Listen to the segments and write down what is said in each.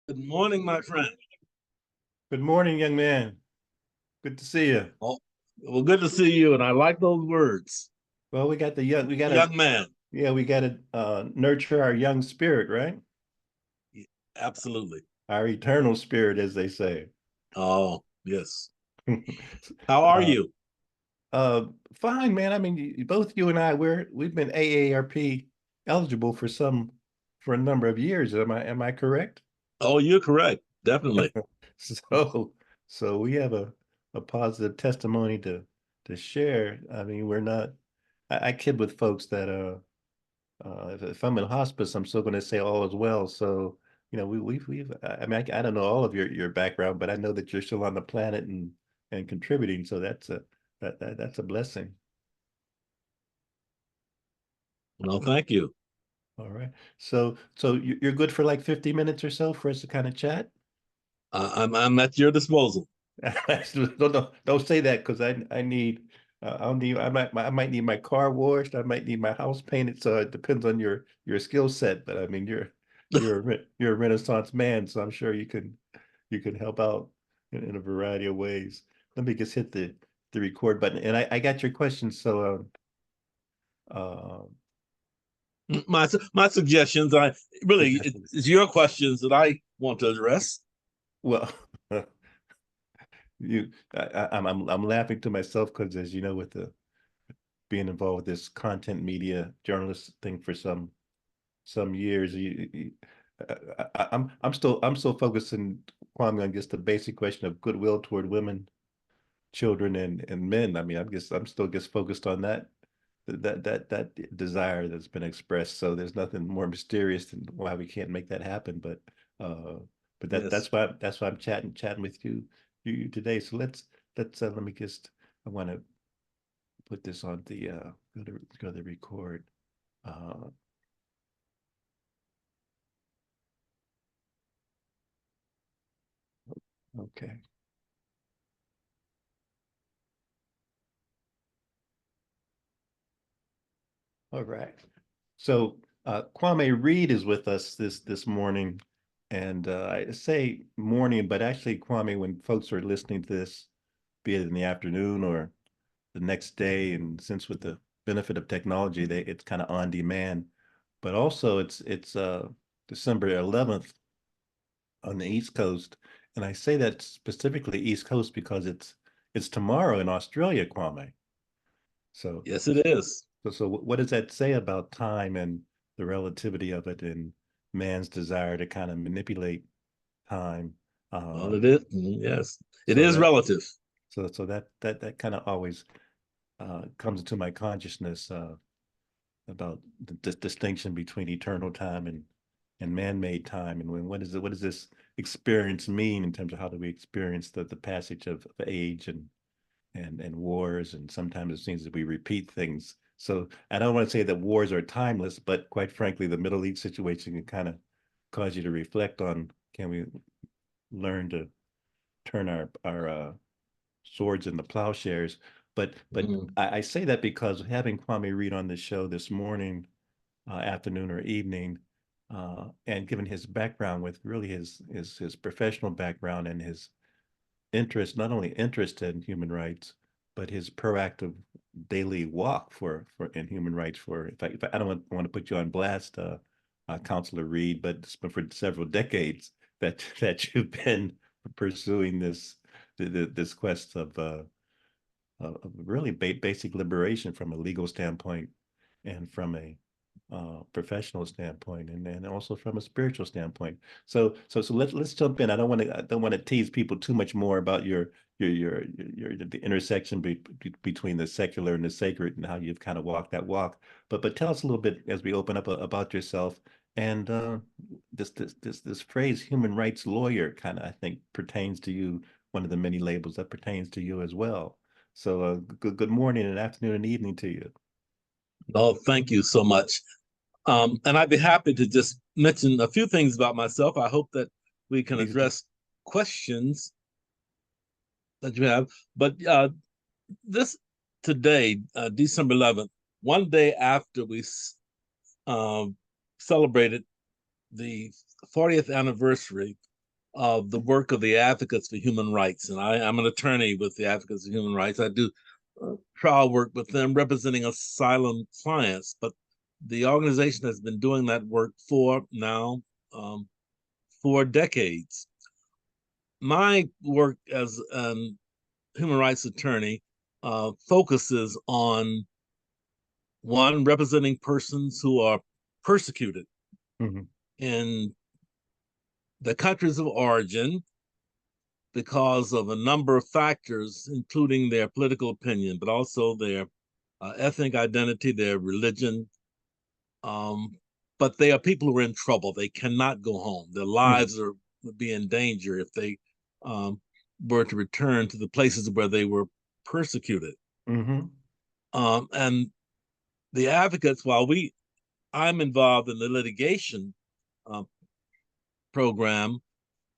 Good morning, my friend. Good morning, young man. Good to see you. Oh, well, good to see you, and I like those words, Well, we got to, young man. yeah, we got to nurture our young spirit, right? Absolutely. Our eternal spirit, as they say. Oh, yes. How are uh, you? uh, Fine, man. I mean, both you and I, we've been AARP eligible for a number of years. Am I correct? Oh, you're correct. Definitely. So, so we have a positive testimony to share. I mean, we're not. I kid with folks that if I'm in hospice, I'm still going to say all is well. So, we've. I mean, I don't know all of your background, but I know that you're still on the planet and contributing. So that's a blessing. Well, thank you. All right. So you're good for like 50 minutes or so for us to kind of chat. I'm at your disposal. Don't say that because I need I'll need I might need my car washed. I might need my house painted. So it depends on your skill set. But I mean, you're a Renaissance man, so I'm sure you can help out in a variety of ways. Let me just hit the record button, and I got your questions. So uh, My suggestions. I really suggestions. it's your questions that I want to address. Well, I'm laughing to myself because as you know, with the being involved with this content media journalist thing for some years. I'm still focusing, Kwame, on just the basic question of goodwill toward women, children, and men. I mean, I'm still just focused on that desire that's been expressed. So there's nothing more mysterious than why we can't make that happen. Uh, but Yes. that's why I'm chatting with you today. So let's let me just I want to put this on the go to the record. Uh, okay. All right. So Kwame Reed is with us this morning, and I say morning, but actually, Kwame, when folks are listening to this, be it in the afternoon or the next day, and since with the benefit of technology, it's kind of on demand. But also, it's December 11th on the East Coast, and I say that specifically East Coast because it's tomorrow in Australia, Kwame. So Yes, it is. so what does that say about time and the relativity of it and man's desire to kind of manipulate time? Well, Uh, it is. Yes, it so is that relative. so that kind of always comes into my consciousness about the distinction between eternal time and man-made time, and what does this experience mean in terms of how do we experience the passage of age and wars, and sometimes it seems that we repeat things. So I don't want to say that wars are timeless, but quite frankly, the Middle East situation can kind of cause you to reflect on, can we learn to turn our swords into plowshares? But Mm. I say that because having Kwame Reed on the show this morning, afternoon or evening, and given his background with really his professional background and his interest, not only interest in human rights, but his proactive daily walk for in human rights. For if I don't want to put you on blast, Counselor Reed, but it's been for several decades that you've been pursuing this quest of really basic liberation from a legal standpoint and from a professional standpoint, and then also from a spiritual standpoint. So let's jump in. I don't want to tease people too much more about the intersection between the secular and the sacred and how you've kind of walked that walk. But tell us a little bit as we open up about yourself and this phrase human rights lawyer kind of I think pertains to you. One of the many labels that pertains to you as well. So good morning and afternoon and evening to you. Oh, thank you so much. And I'd be happy to just mention a few things about myself. I hope that we can Please do. address questions that you have. But this today, December 11th, one day after we um, celebrated the 40th anniversary of the work of the Advocates for Human Rights. And I'm an attorney with the Advocates for Human Rights. I do trial work with them representing asylum clients, but the organization has been doing that work for now 4 decades. My work as a human rights attorney focuses on one, representing persons who are persecuted Mm-hmm. in the countries of origin because of a number of factors, including their political opinion, but also their ethnic identity, their religion. But they are people who are in trouble. They cannot go home. Their lives would be in danger if they were to return to the places where they were persecuted. Mm-hmm. And the advocates, while I'm involved in the litigation uh, program,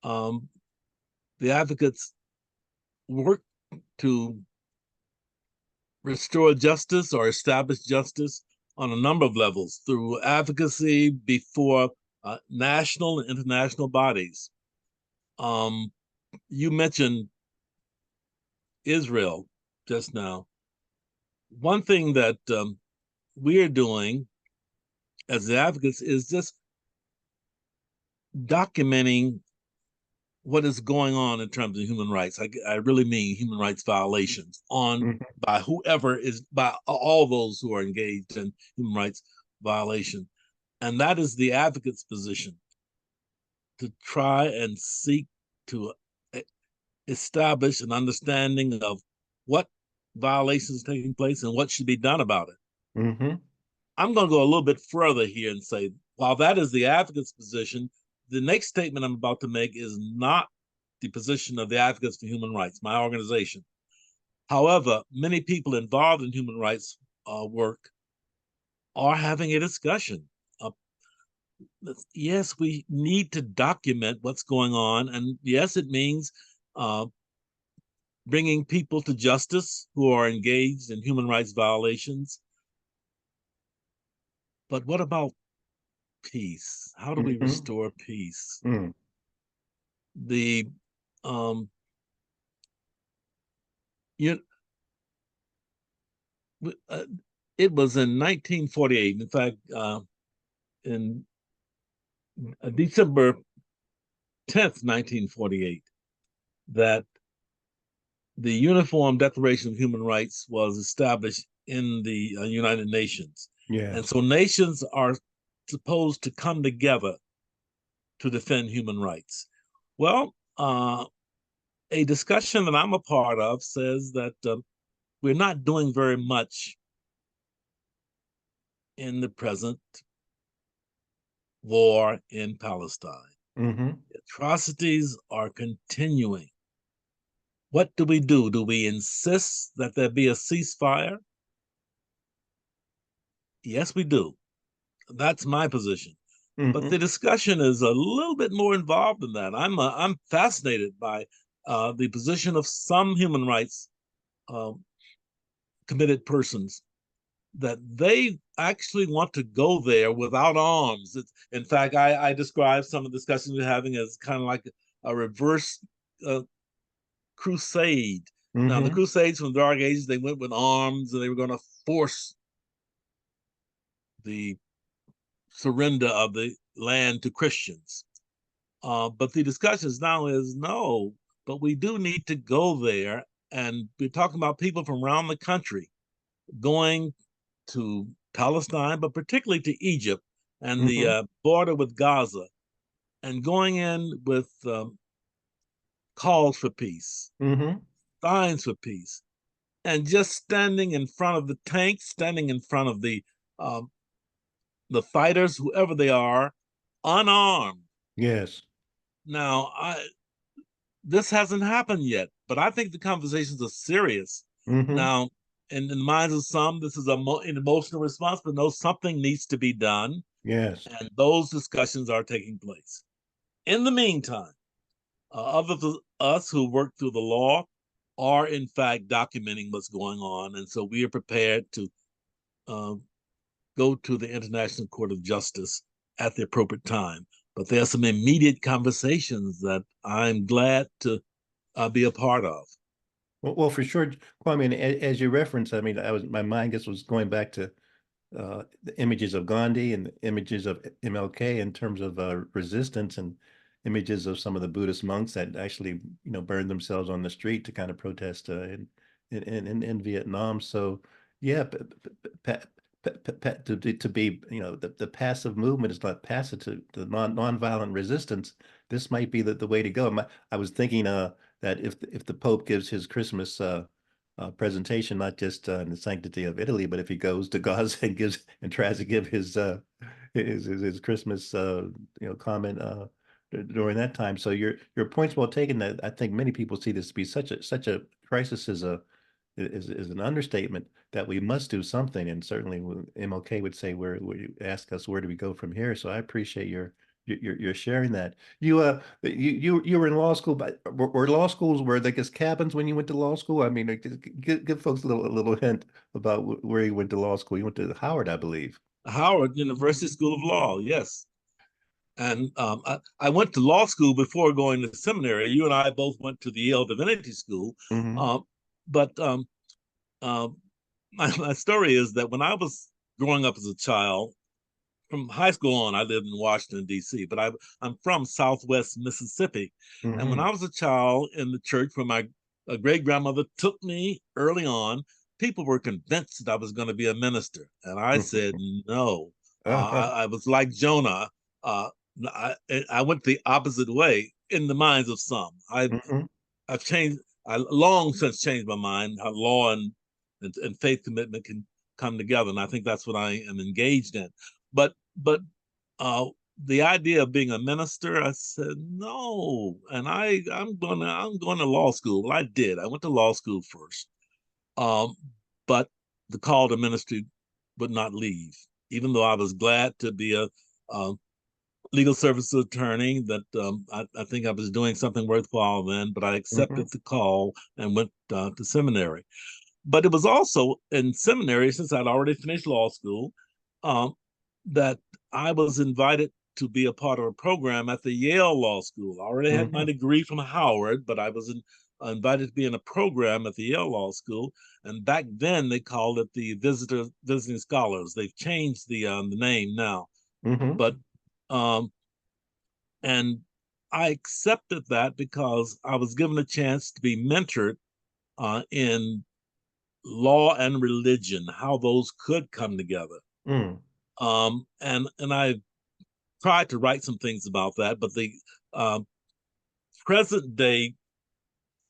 the advocates work to restore justice or establish justice on a number of levels through advocacy before national and international bodies. You mentioned Israel just now. One thing that we're doing as the advocates is just documenting what is going on in terms of human rights. I really mean human rights violations by whoever is, by all those who are engaged in human rights violation. And that is the advocate's position, to try and seek to establish an understanding of what violations are taking place and what should be done about it. Mm-hmm. I'm going to go a little bit further here and say, while that is the advocate's position, the next statement I'm about to make is not the position of the Advocates for Human Rights, my organization. However, many people involved in human rights work are having a discussion. Yes, we need to document what's going on. And yes, it means bringing people to justice who are engaged in human rights violations. But what about peace? How do we restore peace? Mm-hmm. The you it was in 1948. In fact, in December 10th, 1948, that the Uniform Declaration of Human Rights was established in the United Nations. Yes. And so nations are supposed to come together to defend human rights. Well, a discussion that I'm a part of says that we're not doing very much in the present war in Palestine. Mm-hmm. Atrocities are continuing. What do we do? Do we insist that there be a ceasefire? Yes, we do. That's my position. But the discussion is a little bit more involved than that. I'm fascinated by the position of some human rights committed persons, that they actually want to go there without arms. In fact, I describe some of the discussions we're having as kind of like a reverse crusade. Now, the Crusades from the Dark Ages, they went with arms and they were going to force the surrender of the land to Christians. But the discussions now is no, but we do need to go there. And we're talking about people from around the country going to Palestine, but particularly to Egypt and the border with Gaza, and going in with calls for peace, signs for peace, and just standing in front of the tanks, standing in front of the fighters, whoever they are, unarmed. Yes. Now, this hasn't happened yet, but I think the conversations are serious. Now, in the minds of some, this is an emotional response, but no, something needs to be done. Yes. And those discussions are taking place. In the meantime, others of us who work through the law are in fact documenting what's going on. And so we are prepared to go to the International Court of Justice at the appropriate time. but there are some immediate conversations that I'm glad to be a part of. Well, for sure, Kwame. And as you referenced, I mean, my mind just was going back to the images of Gandhi and the images of MLK in terms of resistance, and images of some of the Buddhist monks that actually, burned themselves on the street to kind of protest in Vietnam. So, yeah, to be, the passive movement is not passive to the nonviolent resistance. This might be the way to go. I was thinking that if the Pope gives his Christmas presentation, not just in the sanctity of Italy, but if he goes to Gaza and tries to give his Christmas comment during that time. So your point's well taken. That I think many people see this to be such a crisis is an understatement, that we must do something. And certainly MLK would say, where you ask us, where do we go from here? So I appreciate your sharing that. You were in law school, but were law schools, were they just cabins when you went to law school? I mean, give folks a little hint about where you went to law school. You went to Howard, I believe. Howard University School of Law, yes. And I went to law school before going to seminary. You and I both went to the Yale Divinity School. Mm-hmm. But my story is that when I was growing up as a child, from high school on, I lived in Washington, D.C., but I'm from Southwest Mississippi. And when Mm-hmm. I was a child in the church, when my great grandmother took me early on, people were convinced that I was going to be a minister. And I said, no. I was like Jonah. Uh, I, I went the opposite way in the minds of some. Mm-hmm. I've changed. I long since changed my mind. How law and faith commitment can come together, and I think that's what I am engaged in. But uh, the idea of being a minister, I said no, and I'm going to law school. Well, I did. I went to law school first, um, but the call to ministry would not leave. Even though I was glad to be a legal services attorney, that I think I was doing something worthwhile then, but I Mm-hmm. accepted the call and went to seminary. But it was also in seminary, since I'd already finished law school, um, that I was invited to be a part of a program at the Yale Law School. I already had my Mm-hmm. degree from Howard, but I was invited to be in a program at the Yale Law School. And back then they called it the visiting scholars. They've changed the name now, Mm-hmm. but um, and I accepted that because I was given a chance to be mentored in law and religion, how those could come together. Mm. And I tried to write some things about that, but the uh, present day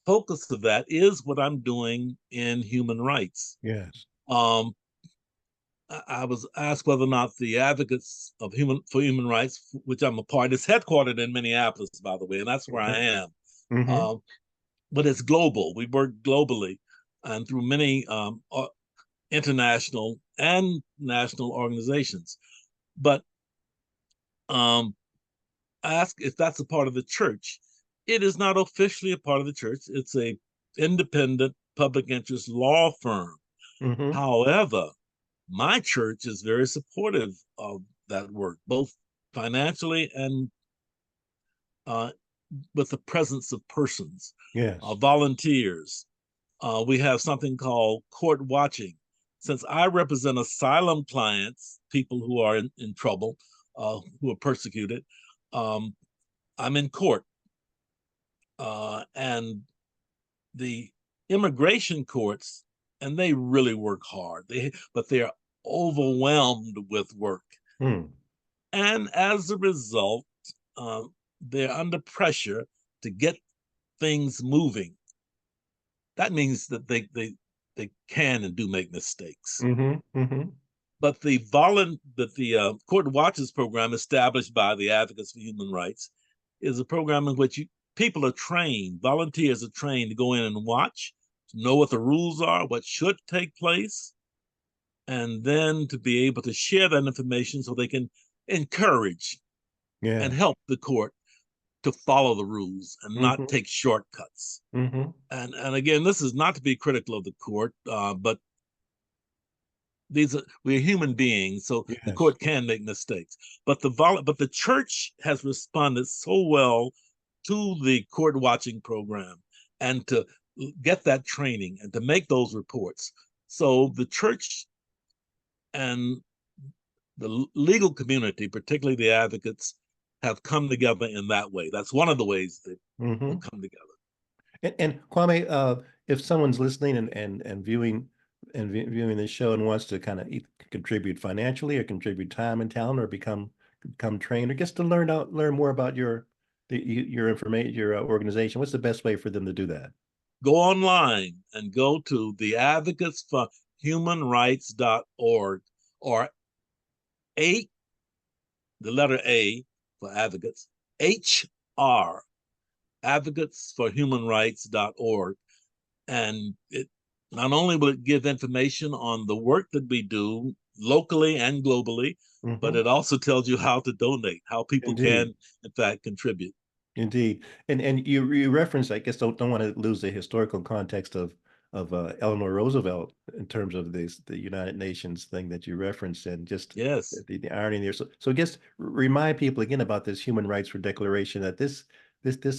focus of that is what I'm doing in human rights. Yes. Um, I was asked whether or not the advocates of human rights, which I'm a part, is headquartered in Minneapolis, by the way, and that's where I am. Mm-hmm. Um, but it's global. We work globally and through many international and national organizations. But ask if that's a part of the church. It is not officially a part of the church. It's a independent public interest law firm. Mm-hmm. However, my church is very supportive of that work, both financially and uh, with the presence of persons, Yes. volunteers. We have something called court watching. Since I represent asylum clients, people who are in trouble, who are persecuted, um, I'm in court. And the immigration courts, and they really work hard. But they are overwhelmed with work. Mm. And as a result, uh, they're under pressure to get things moving. That means that they can and do make mistakes. Mm-hmm. Mm-hmm. But the Court Watches program established by the Advocacy for Human Rights is a program in which people are trained, volunteers are trained to go in and watch, to know what the rules are, what should take place, and then to be able to share that information so they can encourage and Yes. help the court to follow the rules and not Mm-hmm. take shortcuts. Mm-hmm. And again, this is not to be critical of the court, but we're human beings, so the Yes. court can make mistakes. But the church has responded so well to the court watching program and to get that training and to make those reports. So the church and the legal community, particularly the advocates, have come together in that way. That's one of the ways that Mm-hmm. we've come together. And Kwame, if someone's listening and viewing viewing this show and wants to kind of contribute financially or contribute time and talent or become trained or gets to learn more about your information, your organization, what's the best way for them to do that? Go online and go to the Advocates for Human Rights.org, or A, the letter A for advocates, HR, Advocates for Human Rights.org. And it not only will it give information on the work that we do locally and globally, but Mm-hmm. it also tells you how to donate, how people Indeed. can, in fact, contribute. Indeed, and you reference, I guess, don't want to lose the historical context of Eleanor Roosevelt in terms of the United Nations thing that you referenced, and just Yes. the irony there. So just remind people again about this human rights for declaration, that this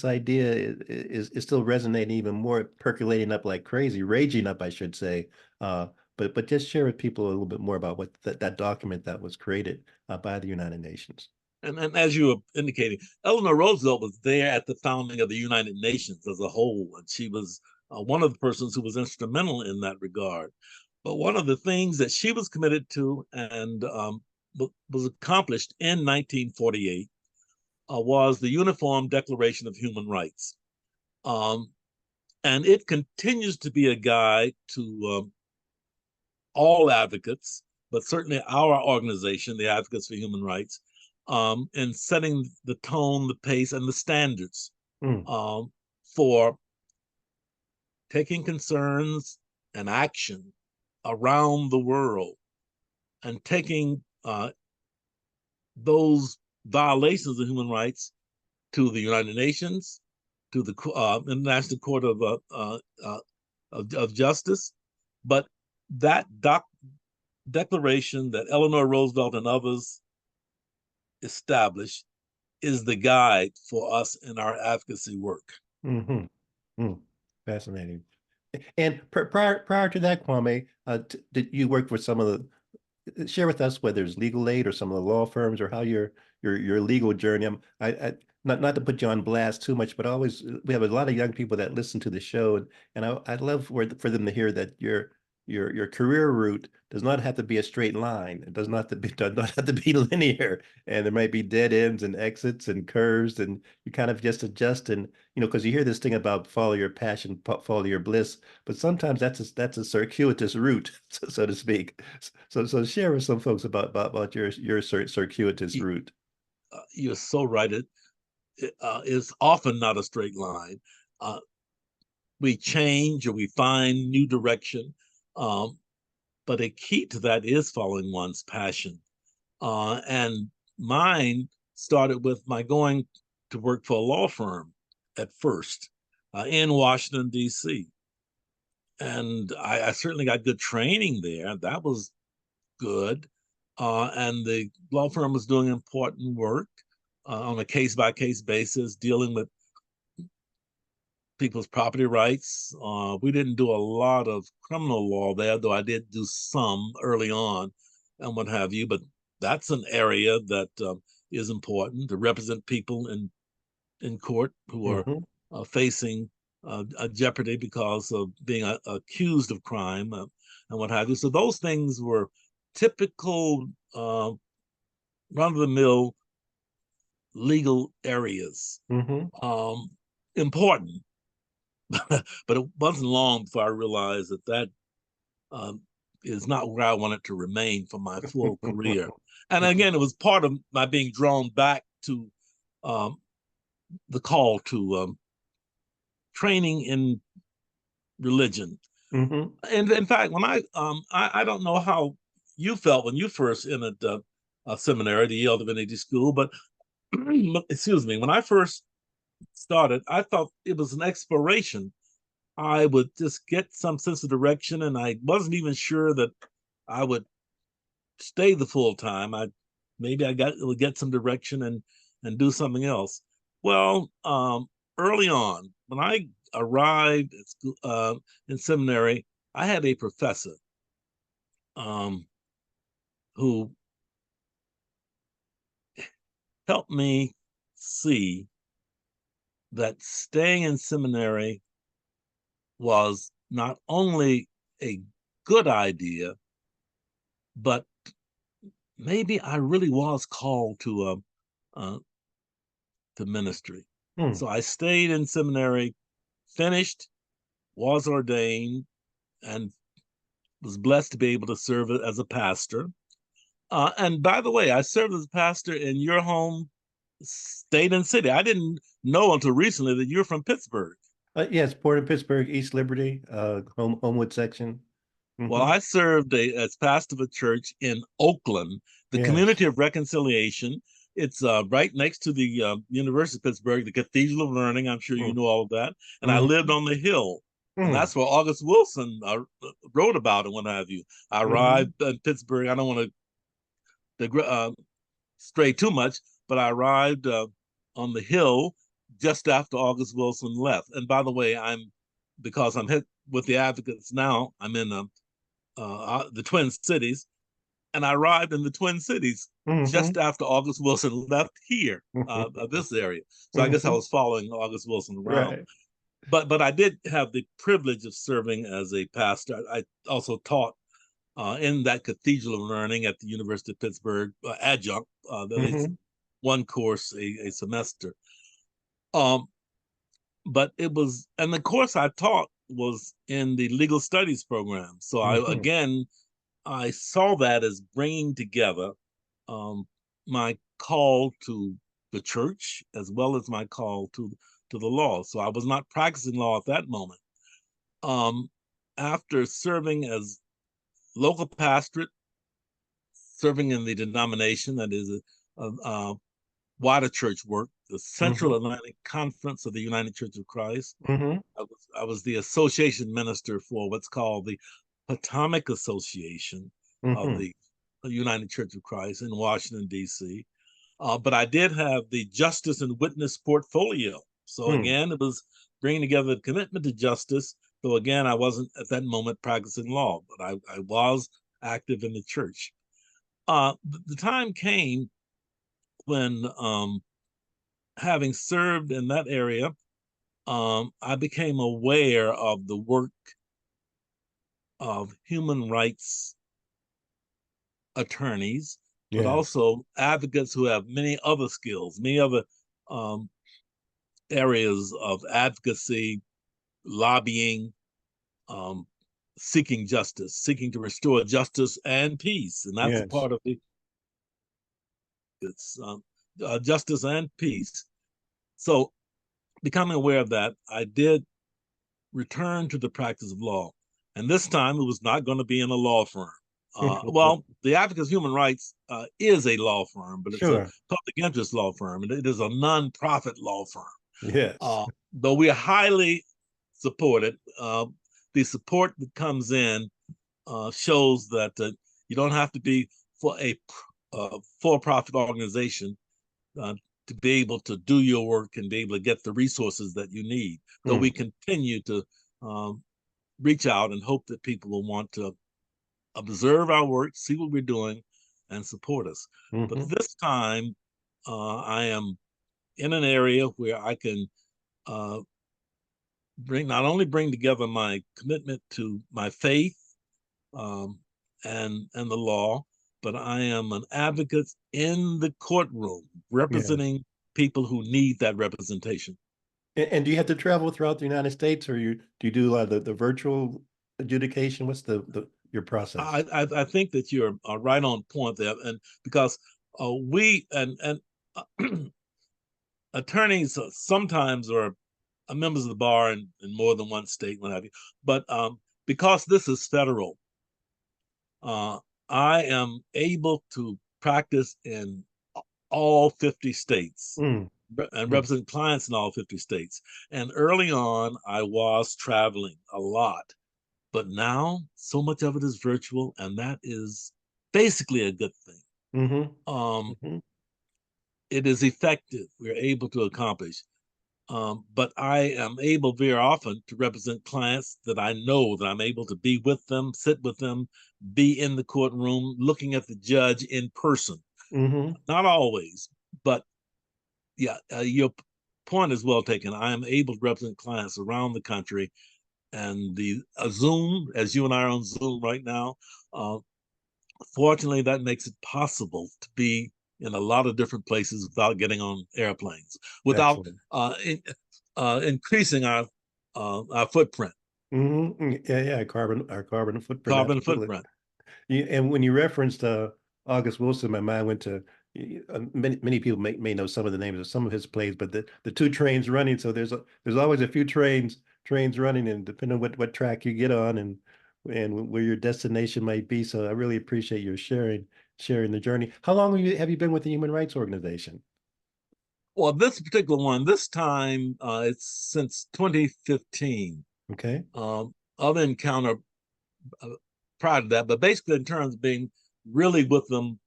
idea is still resonating even more, percolating up like crazy, raging up, I should say. But just share with people a little bit more about what that document that was created by the United Nations. And as you were indicating, Eleanor Roosevelt was there at the founding of the United Nations as a whole, and she was one of the persons who was instrumental in that regard. But one of the things that she was committed to and was accomplished in 1948 was the Uniform Declaration of Human Rights. Um, and it continues to be a guide to all advocates, but certainly our organization, the Advocates for Human Rights, in setting the tone, the pace, and the standards Mm, for taking concerns and action around the world and taking those violations of human rights to the United Nations, to the International Court of Justice. But that declaration that Eleanor Roosevelt and others established is the guide for us in our advocacy work. hmm mm. Fascinating. And prior to that, Kwame, did you work with some of share with us whether it's legal aid or some of the law firms or how your legal journey. I not to put you on blast too much, but always we have a lot of young people that listen to the show, and I'd love for them to hear that your career route does not have to be a straight line. It does not have to be linear, and there might be dead ends and exits and curves, and you kind of just adjust, and because you hear this thing about follow your passion, follow your bliss, but sometimes that's a circuitous route, so to speak. So share with some folks about your circuitous route. You're so right. It is often not a straight line. Uh, we change or we find new direction. Um, but a key to that is following one's passion. And mine started with my going to work for a law firm at first in Washington, D.C. And I certainly got good training there. That was good. And the law firm was doing important work on a case by case basis, dealing with people's property rights. We didn't do a lot of criminal law there, though I did do some early on and what have you. But that's an area that is important to represent people in court who are Mm-hmm. facing a jeopardy because of being accused of crime and what have you. So those things were typical run of the mill legal areas. Mm-hmm. Important, but it wasn't long before I realized that um, is not where I wanted to remain for my full career. And again, it was part of my being drawn back to um, the call to training in religion. Mm-hmm. And in fact, when I don't know how you felt when you first entered a seminary, the Yale Divinity School, but excuse me, when I first started, I thought it was an exploration. I would just get some sense of direction, and I wasn't even sure that I would stay the full time. Maybe I would get some direction and do something else. Well, early on, when I arrived at school, in seminary, I had a professor who helped me see that staying in seminary was not only a good idea, but maybe I really was called to ministry. Hmm. So I stayed in seminary, finished, was ordained, and was blessed to be able to serve as a pastor. And by the way, I served as a pastor in your home state and city. I didn't know until recently that you're from Pittsburgh. Yes, Port of Pittsburgh, East Liberty, Homewood section. Well, Hmm. I served as pastor of a church in Oakland, the Yes. Community of Reconciliation. It's right next to the University of Pittsburgh, the Cathedral of Learning. I'm sure you know all of that. And I lived Mm-hmm. on the hill. And Hmm. that's where August Wilson wrote about it, what have you. I Hmm. arrived in Pittsburgh. I don't want to stray too much, but I arrived on the hill just after August Wilson left. And by the way, because I'm hit with the Advocates now, I'm in the Twin Cities, and I arrived in the Twin Cities Hmm. just after August Wilson left here, this area. So I guess I Hmm. was following August Wilson around. Right. But I did have the privilege of serving as a pastor. I also taught in that Cathedral of Learning at the University of Pittsburgh, adjunct, at least Hmm. one course a semester. Um, but and the course I taught was in the legal studies program. So Hmm. I saw that as bringing together um, my call to the church as well as my call to the law. So I was not practicing law at that moment. Um, After serving as local pastorate, serving in the denomination that is a wider church work, the Central Hmm. Atlantic Conference of the United Church of Christ. Hmm. I was the association minister for what's called the Potomac Association of Hmm. the United Church of Christ in Washington, D.C. But I did have the justice and witness portfolio. So Hmm. again, it was bringing together the commitment to justice. Though again, I wasn't at that moment practicing law, but I was active in the church. The time came when, having served in that area, I became aware of the work of human rights attorneys, but Yes. also advocates who have many other skills, many other um, areas of advocacy, lobbying, um, seeking justice, seeking to restore justice and peace. And that's a Yes. part of it's justice and peace. So, becoming aware of that, I did return to the practice of law. And this time it was not going to be in a law firm. Well, the Advocates of Human Rights is a law firm, but it's a Sure. public interest law firm, and it is a nonprofit law firm. Yes. Though we are highly supported, the support that comes in shows that you don't have to be for a for-profit organization uh, to be able to do your work and be able to get the resources that you need. Though we Hmm. continue to um, reach out and hope that people will want to observe our work, see what we're doing, and support us. But Hmm. this time, I am in an area where I can uh, not only bring together my commitment to my faith um, and the law, but I am an advocate in the courtroom Yes. representing people who need that representation. And do you have to travel throughout the United States, or do you do a lot of the virtual adjudication? What's the your process? I think that you're right on point there, and because we and attorneys sometimes are members of the bar in more than one state, what have you. But because this is federal, uh, I am able to practice in all 50 states Mm. and Mm. represent clients in all 50 states. And early on, I was traveling a lot. But now, so much of it is virtual, and that is basically a good thing. Mm-hmm. Um, Mm-hmm. it is effective. We're able to accomplish. But I am able very often to represent clients that I know that I'm able to be with them, sit with them, be in the courtroom, looking at the judge in person. Mm-hmm. Not always, but yeah, your point is well taken. I am able to represent clients around the country, and the Zoom, as you and I are on Zoom right now, uh, fortunately, that makes it possible to be in a lot of different places without getting on airplanes, without Excellent. increasing our footprint, Mm-hmm. Yeah, yeah, our carbon footprint, carbon absolutely. footprint. And when you referenced August Wilson, my mind went to many people may know some of the names of some of his plays, but the two trains running. So there's always a few trains running, and depending on what track you get on and where your destination might be. So I really appreciate your sharing the journey. How long have you been with the Human Rights Organization? Well, this particular one, this time, it's since 2015. Okay, Other encounter uh, prior to that, but basically in terms of being really with them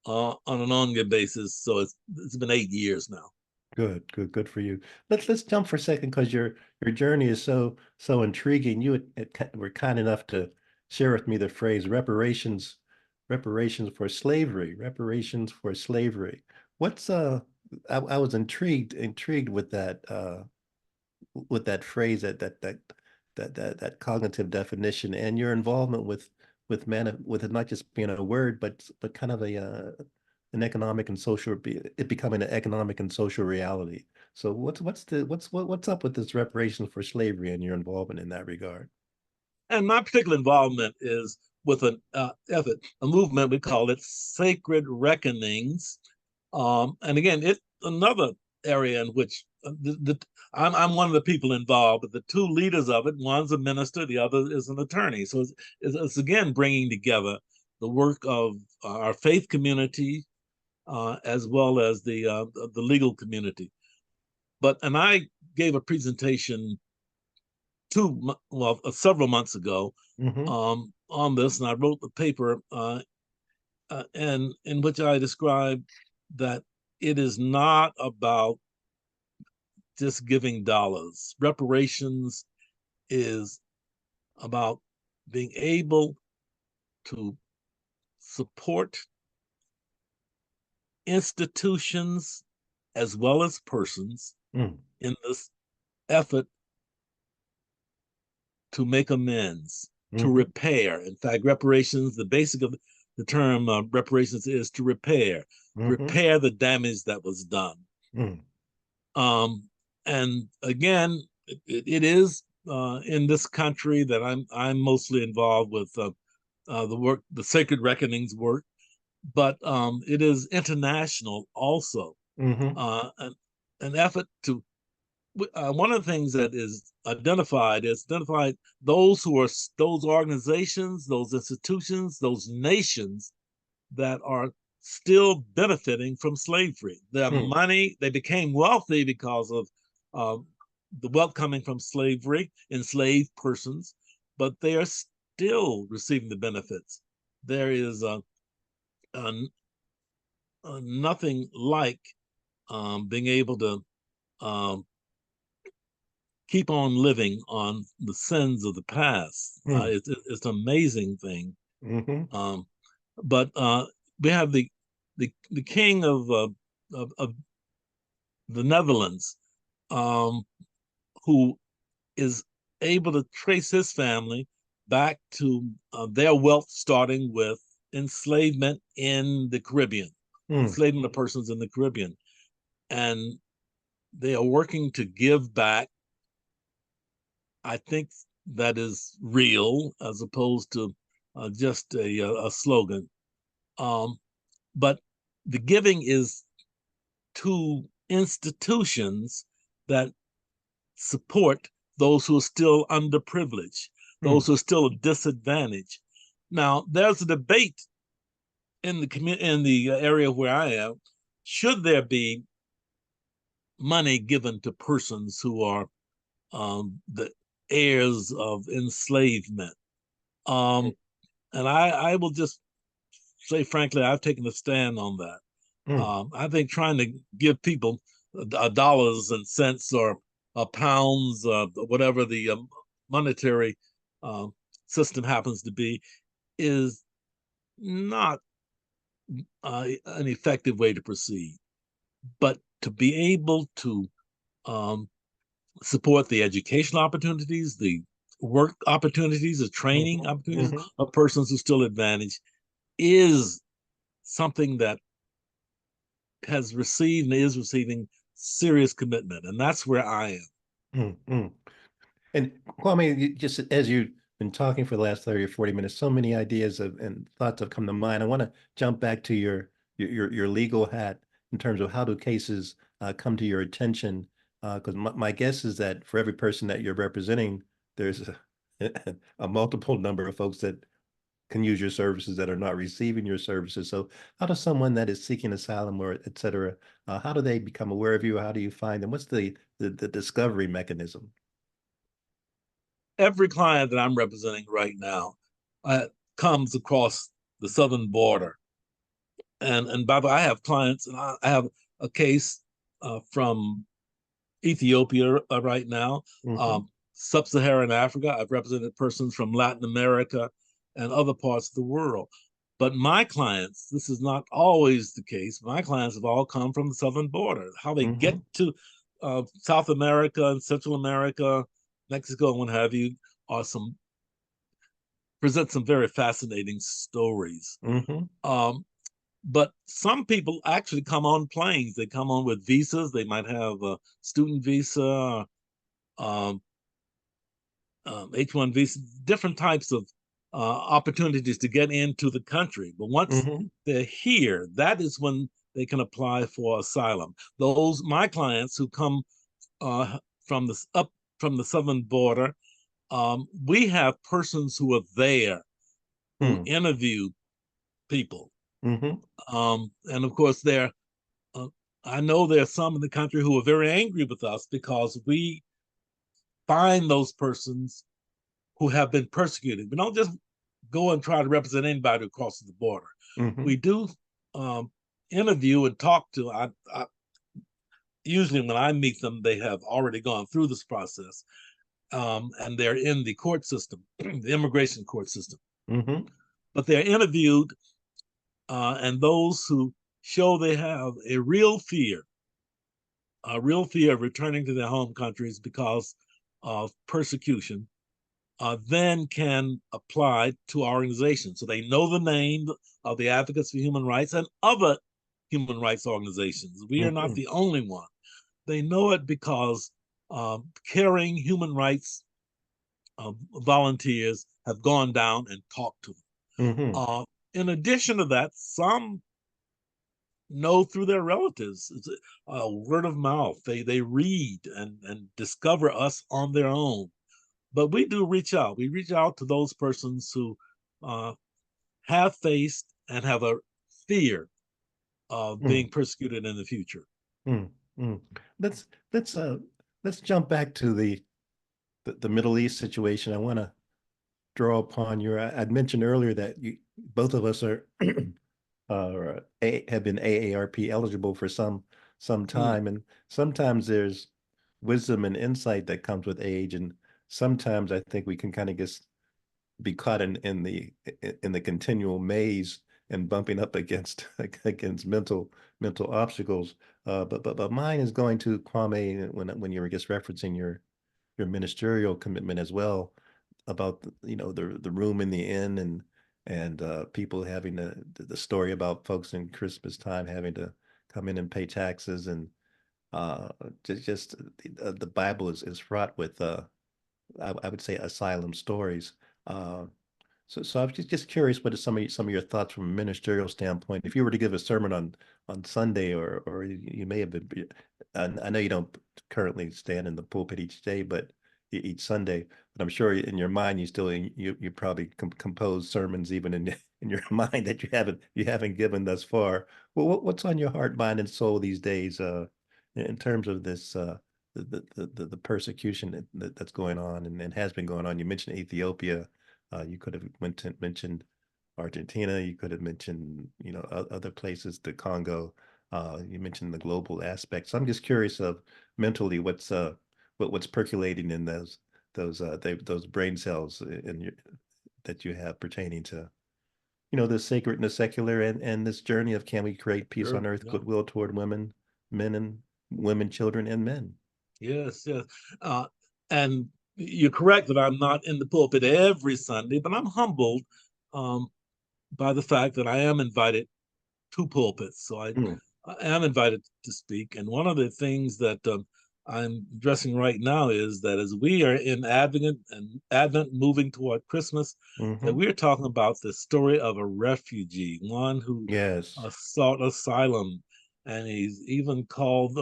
on an ongoing basis. So it's been 8 years now. good for you. Let's jump for a second because your journey is so intriguing. You were kind enough to share with me the phrase reparations for slavery, reparations for slavery. What's I was intrigued with that phrase that cognitive definition and your involvement with it not just being a word but kind of an economic and social it becoming an economic and social reality. So what's up with this reparations for slavery and your involvement in that regard? And my particular involvement is with an effort, a movement we call it Sacred Reckonings. And again, it's another area in which I'm one of the people involved, but the two leaders of it, one's a minister, the other is an attorney. So it's again bringing together the work of our faith community as well as the legal community. And I gave a presentation several months ago Mm-hmm. on this, and I wrote the paper, and in which I described that it is not about just giving dollars. Reparations is about being able to support institutions as well as persons Mm. in this effort to make amends, to Mm-hmm. repair. In fact, reparations, the basic of the term reparations is to Mm-hmm. repair the damage that was done. Mm. Um, and again, it is in this country that I'm mostly involved with the work, the Sacred Reckonings work, but it is international also. Mm-hmm. An effort to one of the things that is identified those who are those organizations, those institutions, those nations that are still benefiting from slavery. Their Mm. money, they became wealthy because of uh, the wealth coming from slavery, enslaved persons, but they are still receiving the benefits. There is a, nothing like being able to um, keep on living on the sins of the past. Mm. It's an amazing thing. Mm-hmm. Um, but we have the king of the Netherlands, um, who is able to trace his family back to their wealth, starting with enslavement in the Caribbean, Mm. enslavement of persons in the Caribbean, and they are working to give back. I think that is real as opposed to just a slogan. Um, but the giving is to institutions that support those who are still underprivileged, those Mm. who are still disadvantaged. Now, there's a debate in the area where I am. Should there be money given to persons who are the heirs of enslavement? Um, and I will just say frankly, I've taken a stand on that. Mm. I think trying to give people dollars and cents or pounds, whatever the monetary uh, system happens to be, is not an effective way to proceed. But to be able to um, support the educational opportunities, the work opportunities, the training Mm-hmm. opportunities Mm-hmm. of persons who still advantaged is something that has received and is receiving serious commitment. And that's where I am. Mm-hmm. And Kwame, just as you've been talking for the last 30 or 40 minutes, so many ideas and thoughts have come to mind. I want to jump back to your legal hat in terms of how do cases come to your attention? Because my guess is that for every person that you're representing, there's a multiple number of folks that can use your services that are not receiving your services. So how does someone that is seeking asylum or et cetera, how do they become aware of you? How do you find them? What's the discovery mechanism? Every client that I'm representing right now comes across the southern border. And by the way, I have clients, and I have a case from Ethiopia right now, Mm-hmm. sub-Saharan Africa. I've represented persons from Latin America and other parts of the world. But my clients, this is not always the case. My clients have all come from the southern border. How they Mm-hmm. get to South America and Central America, Mexico, and what have you, are some present some very fascinating stories. Mm-hmm. Um, but some people actually come on planes. They come on with visas. They might have a student visa, um, H-1 visa, different types of opportunities to get into the country. But once Mm-hmm. they're here, that is when they can apply for asylum. Those my clients who come from the southern border, we have persons who are there who Mm. interview people, Mm-hmm. and of course there. Uh, I know there are some in the country who are very angry with us because we find those persons who have been persecuted. We don't just go and try to represent anybody who crosses the border. Mm-hmm. We do um, interview and talk to. Usually, when I meet them, they have already gone through this process, and they're in the court system, the immigration court system. Mm-hmm. But they're interviewed, and those who show they have a real fear of returning to their home countries because of persecution, then can apply to our organization. So they know the name of the Advocates for Human Rights and other human rights organizations. We are not Mm-hmm. the only one. They know it because caring human rights volunteers have gone down and talked to them. Mm-hmm. Uh, in addition to that, some know through their relatives. It's word of mouth. They read and discover us on their own. But we do reach out. We reach out to those persons who uh, have faced and have a fear of Mm. being persecuted in the future. Mm. Mm. Let's let's uh let's jump back to the Middle East situation. I want to draw upon I'd mentioned earlier that both of us are have been AARP eligible for some Mm. time, and sometimes there's wisdom and insight that comes with age, and sometimes I think we can kind of just be caught in the continual maze and bumping up against against mental obstacles. But mine is going to Kwame when you were just referencing your ministerial commitment as well about the room in the inn and people having the story about folks in Christmas time having to come in and pay taxes and uh just the Bible is fraught with I would say asylum stories. Uh, so I was just curious what are some of your thoughts from a ministerial standpoint. If you were to give a sermon on Sunday, or you may have been, I know you don't currently stand in the pulpit each day, but each Sunday. But I'm sure in your mind you probably compose sermons even in your mind that you haven't given thus far. Well, what's on your heart, mind, and soul these days, in terms of this the persecution that's going on and has been going on. You mentioned Ethiopia. You could have mentioned Argentina. You could have mentioned, other places, the Congo. You mentioned the global aspect. So I'm just curious of mentally what's percolating in those brain cells that you have pertaining to the sacred and the secular, and this journey of, can we create peace Sure. on earth, Yeah. goodwill toward men and women, children, and men. Yes, yes. And you're correct that I'm not in the pulpit every Sunday, but I'm humbled um, by the fact that I am invited to pulpits. So Mm, I am invited to speak. And one of the things that I'm addressing right now is that as we are in Advent moving toward Christmas, that hmm we're talking about the story of a refugee, one who Yes. sought asylum, and he's even called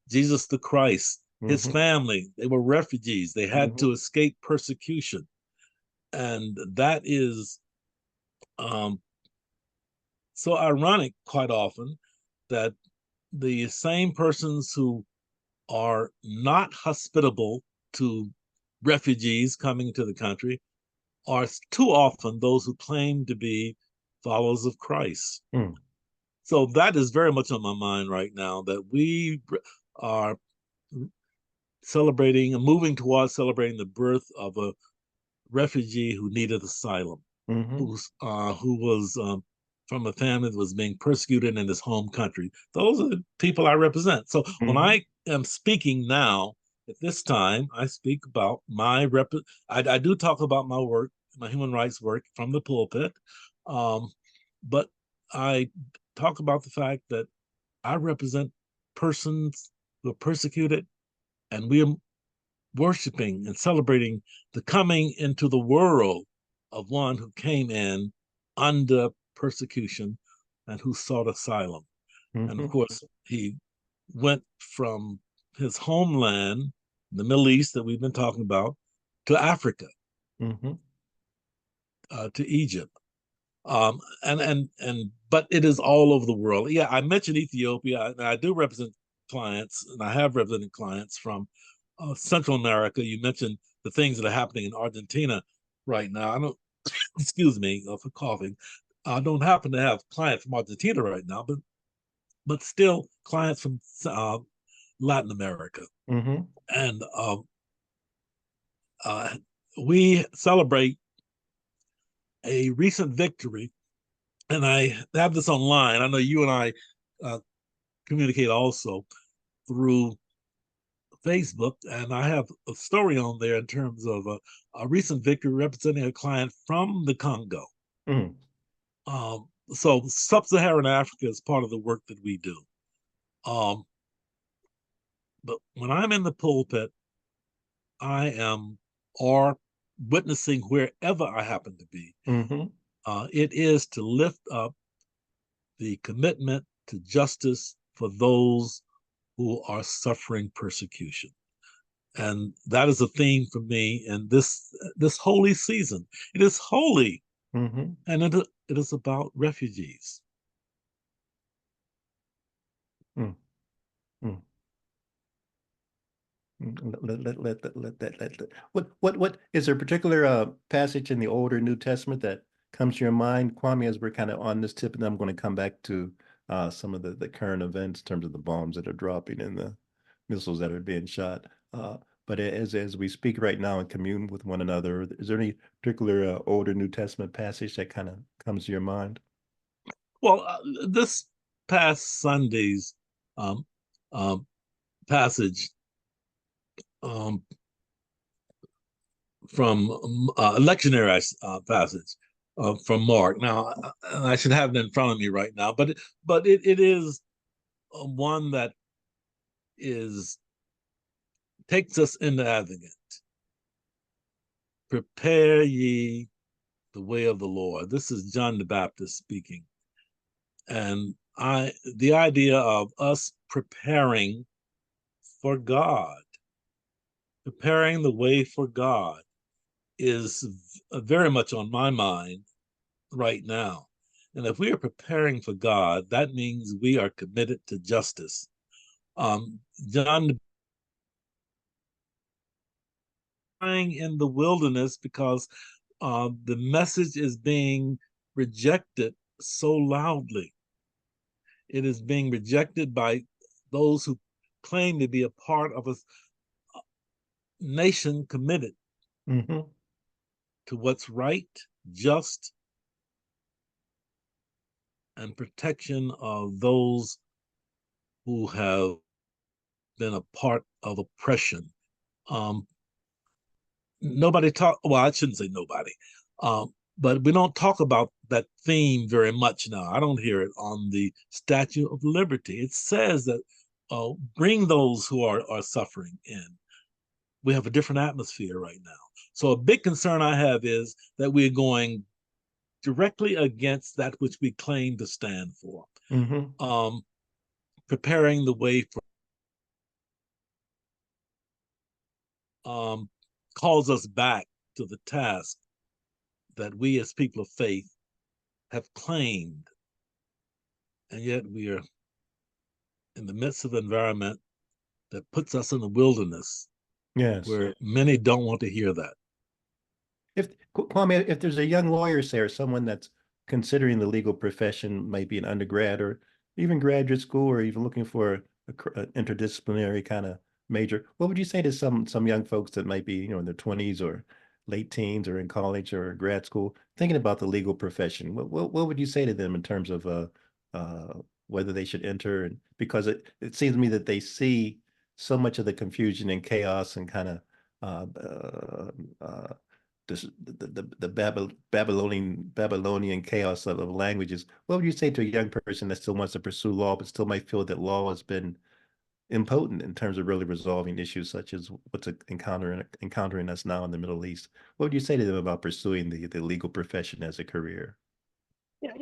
Jesus the Christ. His hmm family, they were refugees. They had hmm to escape persecution. And that is um, so ironic quite often that the same persons who are not hospitable to refugees coming to the country are too often those who claim to be followers of Christ. Mm, So that is very much on my mind right now, that we are celebrating and moving towards celebrating the birth of a refugee who needed asylum, hmm who was from a family that was being persecuted in his home country. Those are the people I represent. So when hmm I am speaking now, at this time, I speak about I do talk about my work, my human rights work from the pulpit, um, but I talk about the fact that I represent persons who are persecuted, and we are worshiping and celebrating the coming into the world of one who came in under persecution and who sought asylum. And of hmm course, he went from his homeland, the Middle East that we've been talking about, to Africa, hmm to Egypt. But it is all over the world. Yeah, I mentioned Ethiopia. I do represent clients, and I have represented clients from Central America. You mentioned the things that are happening in Argentina right now. I don't, excuse me for coughing. I don't happen to have clients from Argentina right now, but still clients from Latin America, hmm and uh, we celebrate a recent victory. And I have this online. I know you and I uh, communicate also through Facebook, and I have a story on there in terms of a recent victory representing a client from the Congo. mm, So sub-Saharan Africa is part of the work that we do. Um, but when I'm in the pulpit, I am or witnessing wherever I happen to be. hmm It is to lift up the commitment to justice for those who are suffering persecution. And that is a theme for me in this holy season. It is holy, hmm and it is about refugees. mm, mm. Let. What is there a particular passage in the older New Testament that comes to your mind, Kwame, as we're kind of on this tip, and I'm going to come back to some of the current events in terms of the bombs that are dropping and the missiles that are being shot. But as we speak right now and commune with one another, is there any particular older New Testament passage that kind of comes to your mind? Well, this past Sunday's um, um, passage um, from lectionary passage from Mark. Now, I should have it in front of me right now, but it is one that is takes us into Advent. Prepare ye the way of the Lord. This is John the Baptist speaking. And the idea of us preparing for God, preparing the way for God is very much on my mind right now. And if we are preparing for God, that means we are committed to justice. John dying in the wilderness because the message is being rejected so loudly. It is being rejected by those who claim to be a part of a nation committed to what's right, just, and protection of those who have been a part of oppression. Nobody talk. Well, I shouldn't say nobody, but we don't talk about that theme very much now. I don't hear it on the Statue of Liberty. It says that bring those who are suffering in. We have a different atmosphere right now. So a big concern I have is that we're going directly against that which we claim to stand for. Preparing the way for calls us back to the task that we as people of faith have claimed. And yet we are in the midst of an environment that puts us in the wilderness. Yes. Where many don't want to hear that. If Kwame, if there's a young lawyer, say, or someone that's considering the legal profession, might be an undergrad or even graduate school, or even looking for an interdisciplinary kind of major, what would you say to some young folks that might be, in their 20s or late teens or in college or grad school, thinking about the legal profession? What would you say to them in terms of whether they should enter? And because it seems to me that they see so much of the confusion and chaos and kind of the Babylonian chaos of languages. What would you say to a young person that still wants to pursue law, but still might feel that law has been impotent in terms of really resolving issues such as what's encountering us now in the Middle East? What would you say to them about pursuing the legal profession as a career? Yeah,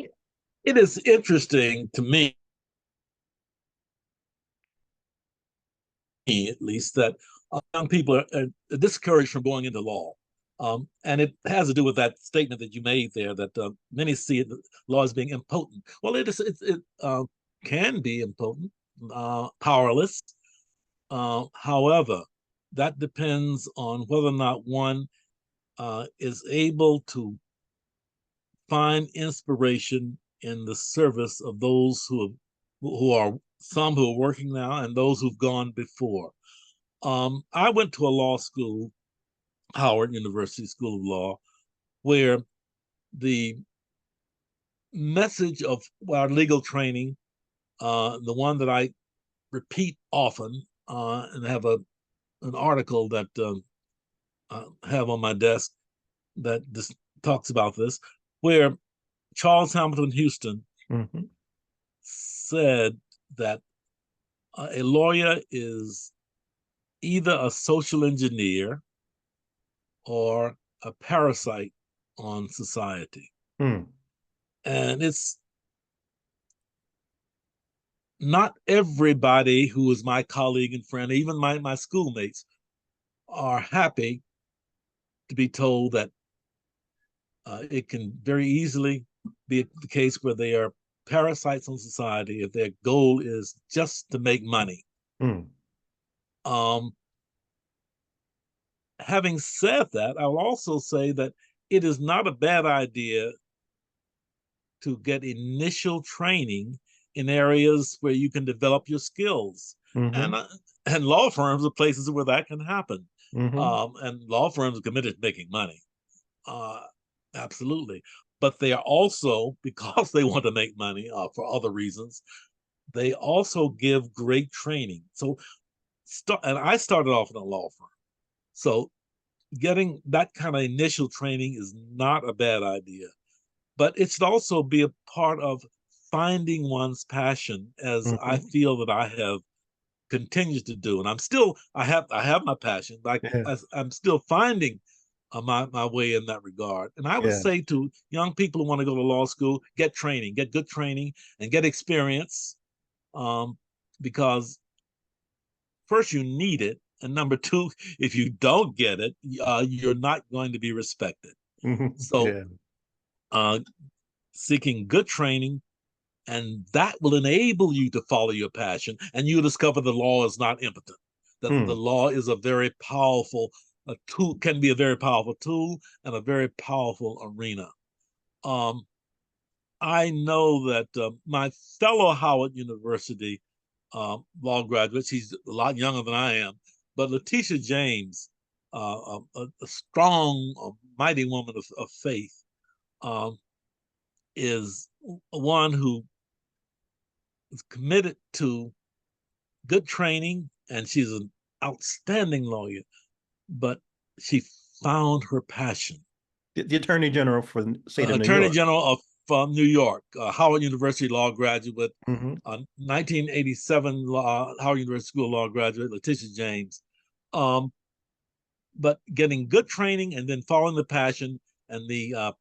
it is interesting to me, at least, that young people are discouraged from going into law. And it has to do with that statement that you made there, that many see it, law as being impotent. Well, it can be impotent, powerless. However, that depends on whether or not one is able to find inspiration in the service of those who are some who are working now and those who've gone before. I went to a law school, Howard University School of Law, where the message of our legal training, the one that I repeat often, and have an article that I have on my desk that just talks about this, where Charles Hamilton Houston said that a lawyer is either a social engineer or a parasite on society. And it's not everybody who is my colleague and friend, even my schoolmates, are happy to be told that it can very easily be the case where they are parasites on society if their goal is just to make money. Having said that, I will also say that it is not a bad idea to get initial training in areas where you can develop your skills. And law firms are places where that can happen. And law firms are committed to making money. Absolutely. But they are also, because they want to make money for other reasons, they also give great training. So, and I started off in a law firm. So getting that kind of initial training is not a bad idea. But it should also be a part of finding one's passion, as I feel that I have continued to do. And I have my passion, like I'm still finding my way in that regard. And I would say to young people who want to go to law school, get training, get good training, and get experience, because first you need it, and number two, if you don't get it, you're not going to be respected. So seeking good training, and that will enable you to follow your passion, and you discover the law is not impotent, that the law is a very powerful a tool, can be a very powerful tool and a very powerful arena. I know that my fellow Howard University law graduate, she's a lot younger than I am, but Letitia James, a strong, mighty woman of faith, is one who is committed to good training, and she's an outstanding lawyer, but she found her passion. The Attorney General for the state of New Attorney York. General of New York, Howard University law graduate, 1987 Howard University School of Law graduate, Letitia James. But getting good training and then following the passion, and the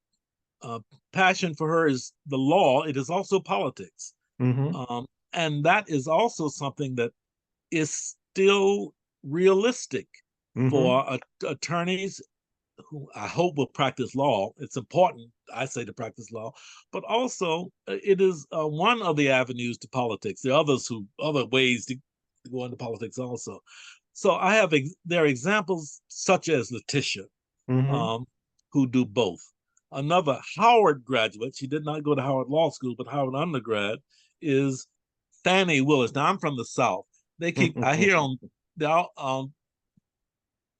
passion for her is the law. It is also politics. And that is also something that is still realistic for attorneys who I hope will practice law. It's important, I say, to practice law, but also it is one of the avenues to politics. There are other ways to go into politics also. So there are examples such as Letitia, who do both. Another Howard graduate, she did not go to Howard Law School, but Howard undergrad, is Fannie Willis. Now, I'm from the South. I hear on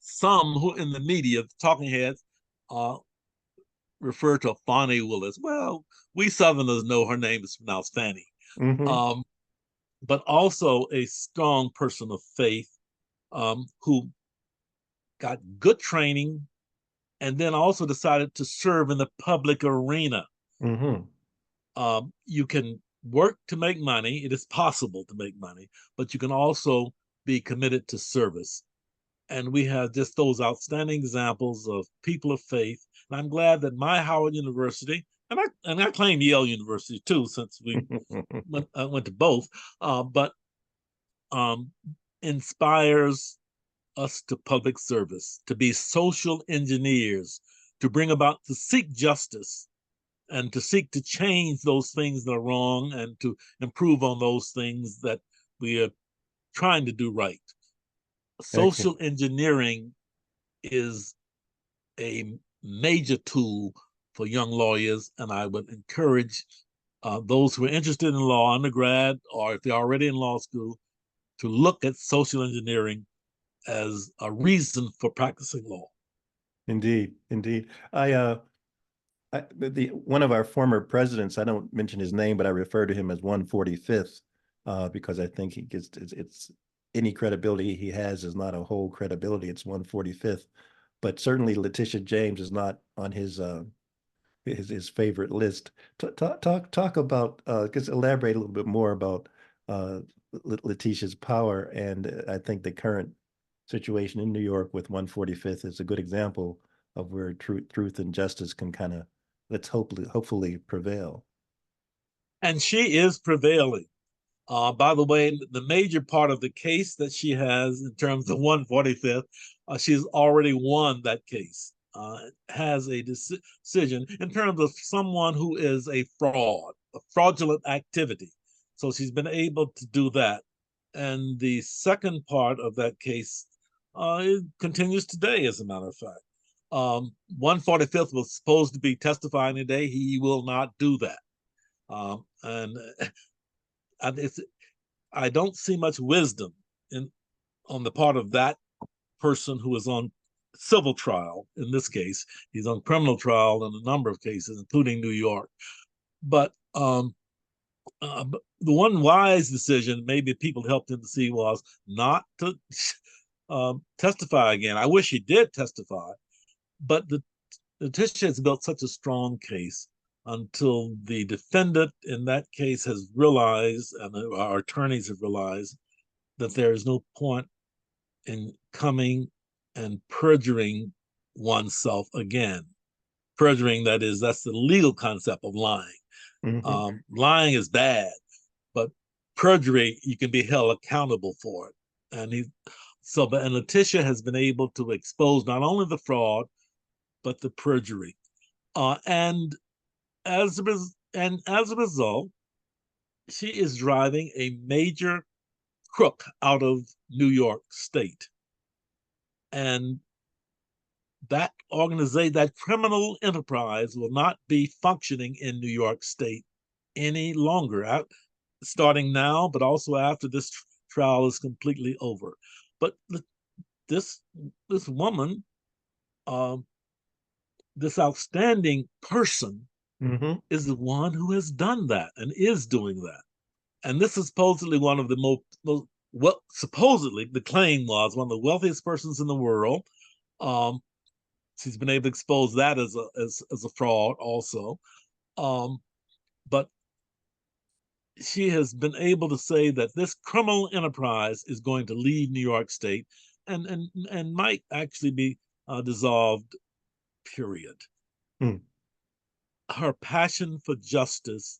some who in the media, talking heads, refer to Fannie Willis. Well, we Southerners know her name is pronounced Fannie. But also a strong person of faith, who got good training and then also decided to serve in the public arena. You can work to make money. It is possible to make money, but you can also be committed to service. And we have just those outstanding examples of people of faith. And I'm glad that my Howard University, and I claim Yale University too, since we went to both, but inspires us to public service, to be social engineers, to seek justice, and to seek to change those things that are wrong, and to improve on those things that we are trying to do right. Social engineering is a major tool for young lawyers, and I would encourage those who are interested in law, undergrad, or if they're already in law school, to look at social engineering as a reason for practicing law. Indeed. One of our former presidents, I don't mention his name, but I refer to him as 145th, because I think it's any credibility he has is not a whole credibility. It's 145th, but certainly Letitia James is not on his favorite list. Talk about, just elaborate a little bit more about Letitia's power, and I think the current situation in New York with 145th is a good example of where truth and justice can kind of, hopefully prevail. And she is prevailing. By the way, the major part of the case that she has in terms of 145th, she's already won that case. Has a decision in terms of someone who is a fraudulent activity. So she's been able to do that. And the second part of that case, it continues today, as a matter of fact. 145th was supposed to be testifying today. He will not do that. And I don't see much wisdom on the part of that person who is on civil trial. In this case, he's on criminal trial in a number of cases, including New York. But the one wise decision, maybe people helped him to see, was not to testify again. I wish he did testify, but Letitia has built such a strong case until the defendant in that case has realized, and our attorneys have realized, that there is no point in coming and perjuring oneself again. Perjuring, that's the legal concept of lying. Lying is bad, but perjury, you can be held accountable for it. And Letitia has been able to expose not only the fraud, but the perjury. And as a result, she is driving a major crook out of New York State. And that organization, that criminal enterprise will not be functioning in New York State any longer, starting now, but also after this trial is completely over. But this this woman, um, this outstanding person, is the one who has done that and is doing that. And this is supposedly one of the most what supposedly the claim was one of the wealthiest persons in the world. Um, she's been able to expose that as a fraud also. Um, but she has been able to say that this criminal enterprise is going to leave New York State and might actually be dissolved. Period. Mm. Her passion for justice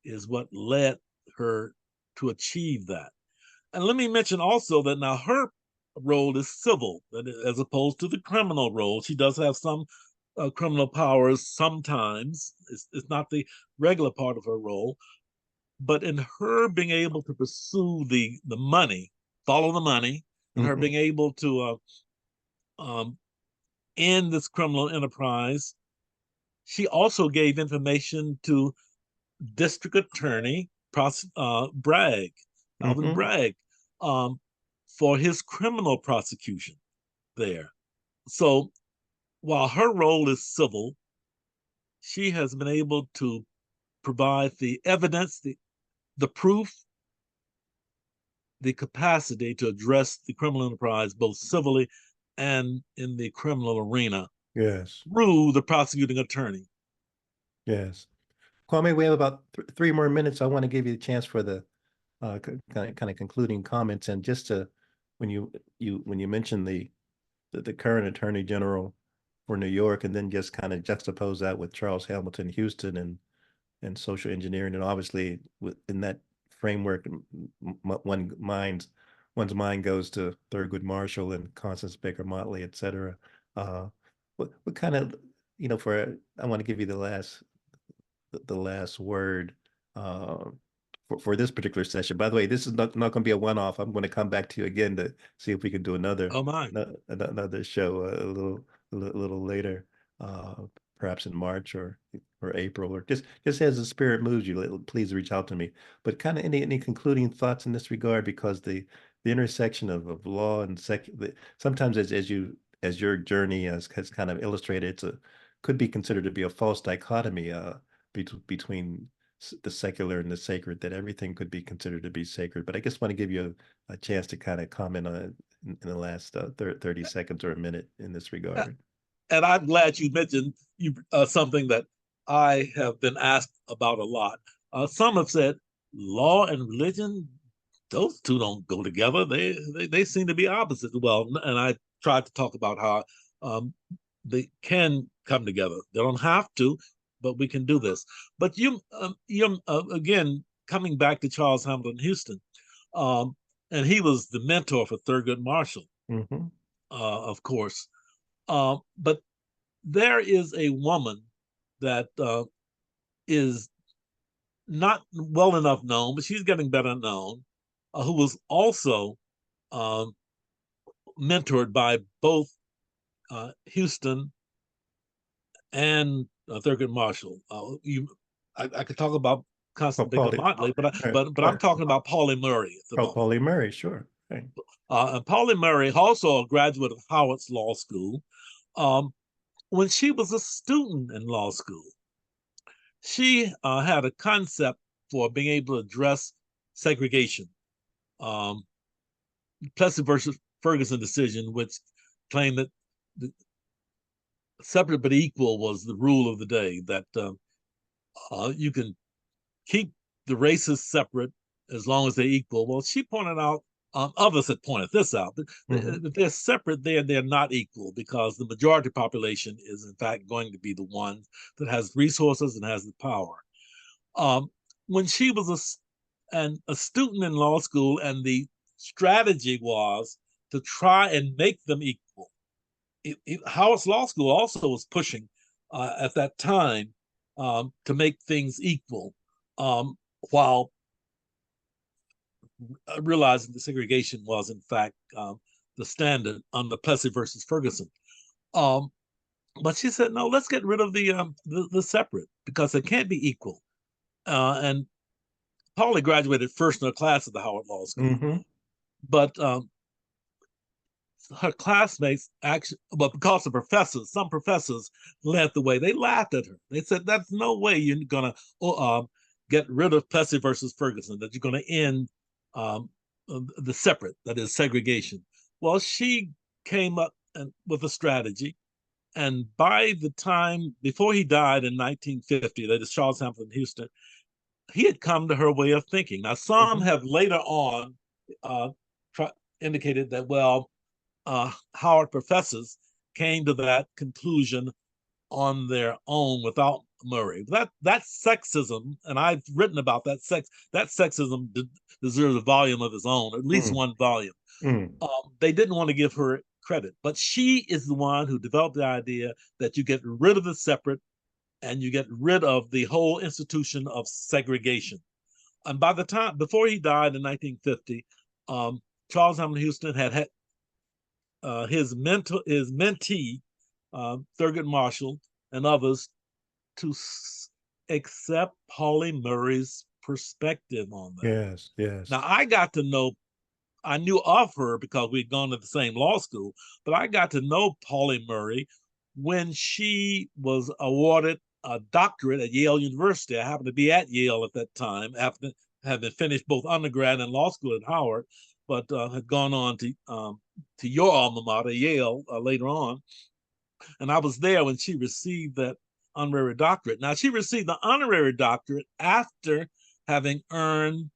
is what led her to achieve that. And let me mention also that now her role is civil, as opposed to the criminal role. She does have some criminal powers sometimes. It's not the regular part of her role, but in her being able to pursue the money, follow the money, and her being able to end this criminal enterprise, she also gave information to District Attorney Bragg, Alvin Bragg, for his criminal prosecution there. So while her role is civil, she has been able to provide the evidence, the proof, the capacity to address the criminal enterprise both civilly and in the criminal arena. Yes. Through the prosecuting attorney. Yes. Kwame, we have about 3 more minutes. I want to give you a chance for the kind of concluding comments, and just to when you mentioned the current Attorney General for New York, and then just kind of juxtapose that with Charles Hamilton Houston and social engineering, and obviously in that framework, one's mind goes to Thurgood Marshall and Constance Baker Motley, et cetera. What kind of, I want to give you the last word for this particular session. By the way, this is not going to be a one-off. I'm going to come back to you again to see if we can do another show a little later, perhaps in March or April, or just as the spirit moves you. Please reach out to me. But kind of any concluding thoughts in this regard, because the intersection of law and sometimes as your journey has kind of illustrated, could be considered to be a false dichotomy between the secular and the sacred, that everything could be considered to be sacred. But I just want to give you a chance to kind of comment on it in the last 30 seconds or a minute in this regard. And I'm glad you mentioned something that I have been asked about a lot. Some have said law and religion, those two don't go together. They seem to be opposite. Well, and I tried to talk about how they can come together. They don't have to, but we can do this. But you again, coming back to Charles Hamilton Houston, and he was the mentor for Thurgood Marshall, of course. But there is a woman that is not well enough known, but she's getting better known, who was also mentored by both Houston and Thurgood Marshall. I could talk about Constance Baker Motley, but I'm talking about Pauli Murray at the moment. Pauli Murray, sure. Right. And Pauli Murray, also a graduate of Howard's Law School, when she was a student in law school, she had a concept for being able to address segregation. Plessy versus Ferguson decision, which claimed that separate but equal was the rule of the day, that you can keep the races separate as long as they're equal. Well, she pointed out, others had pointed this out, but if they're separate, they're not equal, because the majority population is in fact going to be the one that has resources and has the power. When she was a student in law school, and the strategy was to try and make them equal. Howard's Law School also was pushing at that time to make things equal, while realizing the segregation was in fact the standard under Plessy versus Ferguson. But she said, no, let's get rid of the separate because it can't be equal. And Pauli graduated first in her class at the Howard Law School, Mm-hmm. but her classmates actually, but because the professors, some professors led the way. They laughed at her. They said, "That's no way you're gonna get rid of Plessy versus Ferguson. That you're gonna end the separate, that is segregation." Well, she came up with a strategy, and by the time before he died in 1950, that is Charles Hampton Houston, he had come to her way of thinking. Now, some Mm-hmm. have later on uh, indicated that, well, Howard professors came to that conclusion on their own without Murray. That's sexism, and I've written about that sexism deserves a volume of its own, at least one volume. Mm-hmm. They didn't want to give her credit, but she is the one who developed the idea that you get rid of the separate and you get rid of the whole institution of segregation. And by the time before he died in 1950, Charles Hamilton Houston had his mentee, Thurgood Marshall, and others to accept Pauli Murray's perspective on that. Yes, yes. Now, I knew of her because we'd gone to the same law school, but I got to know Pauli Murray when she was awarded a doctorate at Yale University. I happened to be at Yale at that time, after having finished both undergrad and law school at Howard, but had gone on to your alma mater, Yale, later on. And I was there when she received that honorary doctorate. Now, she received the honorary doctorate after having earned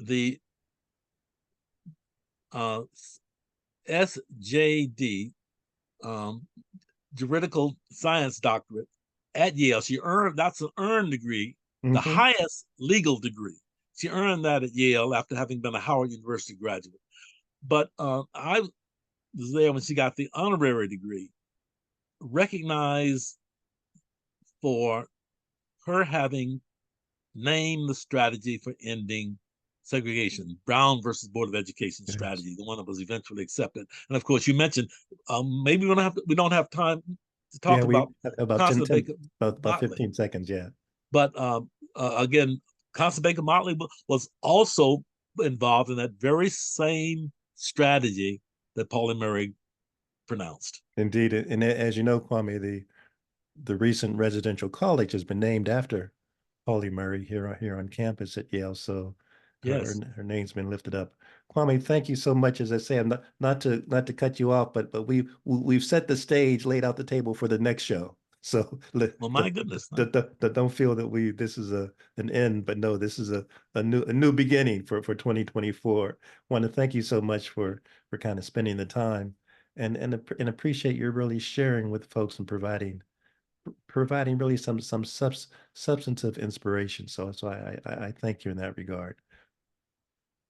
the uh, SJD, juridical science doctorate at Yale. That's an earned degree, the Mm-hmm. highest legal degree. She earned that at Yale after having been a Howard University graduate. But I was there when she got the honorary degree, recognized for her having named the strategy for ending segregation, Brown versus Board of Education Yes. strategy, the one that was eventually accepted. And of course, you mentioned maybe we don't have time to Yeah, talk we about about 10, Constance 10 Baker about Motley, 15 seconds, yeah. but again, Constance Baker Motley was also involved in that very same strategy that Pauli Murray pronounced. Indeed. And as you know, Kwame, the recent residential college has been named after Pauli Murray here on campus at Yale. So Yes. her name's been lifted up. Kwame, thank you so much. As I say, I'm not to cut you off, but we've set the stage, laid out the table for the next show. So Well, my goodness. don't feel that this is an end, but no, this is a new beginning for 2024. Want to thank you so much for kind of spending the time and appreciate your really sharing with folks and providing really some substantive inspiration. So I thank you in that regard.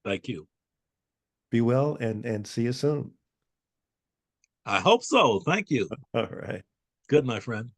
Thank you. Be well and see you soon. I hope so. Thank you. All right. Good, my friend.